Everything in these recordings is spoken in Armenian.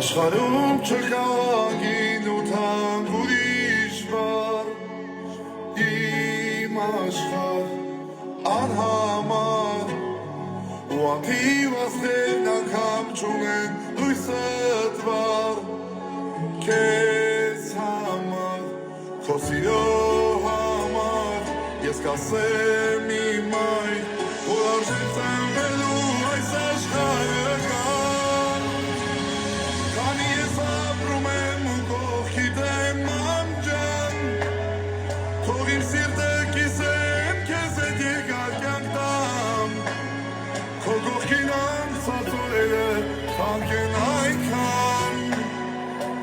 Աշխարհում չկա գինութան ուրիշ բառ, իմ աշխարհ անհամար, ու անթիվ աստղերն անգամ չունեն լույսդ վառ, քեզ համար, քո սիրո համար, ես կասեմ իմ այն, որ արժե ծնվելու այս աշխարհը կան, քանի ես ապրում եմ ու կողքիդ եմ անջան, թող իմ սիրտը կիսեմ քեզ հետ երկար կյանք տամ, քո կողքին անցած օրերը թանկ են այնքան,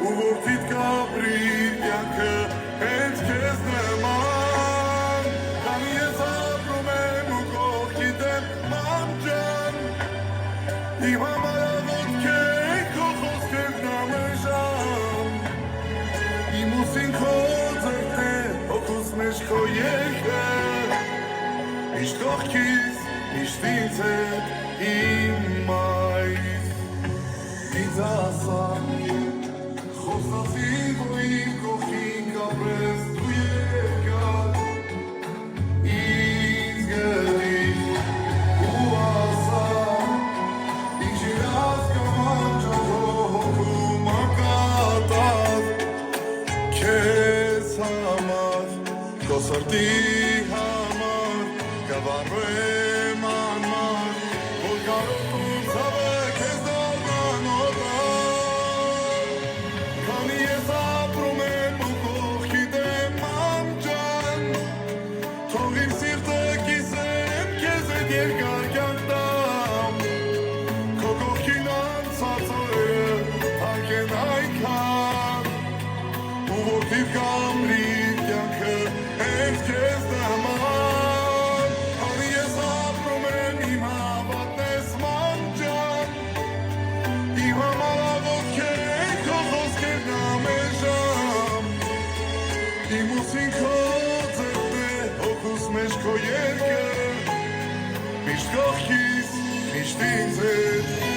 ու որդիդ կապրի կյանքը հենց քեզ նման, քանի ես ապրում եմ ու կողքիդ եմ անջան, իմ համար աղոթք է քո խոսքերն ամենժամ, իմ ուսին քո ձեռքն է, հոգուս մեջ քո երգը, միշտ կողքիս, միշտ ինձ հետ իմ մայր, ինձ ասա, խոսացի, որ իմ կողքին կապրես դու երկար, ինձ գտիր ու ասա, ինչի հասկամ անջան քո հոգում անկատար, քեզ համար, քո սրտի համար, կվառվեմ անմար, որ կարոտում ցավը քեզ դառնանոթար, քանի ես ապրում եմ ու կողքիդ եմ անջան, թող իմ սիրտը կիսեմ քեզ հետ երկար կյանք տամ, քո կողքին անցած օրերը թանկ են այնքան, ու որդիդ կամրի կյանքը հենց քեզ նման, քանի ես ապրում եմ իմ հավատն ես մանջան, իմ համար աղոթք է քո խոսքերն ամենժամ, իմ ուսին քո ձեռքն է, հոգուս մեջ քո երգը, միշտ կողքիս, միշտ ինձ հետ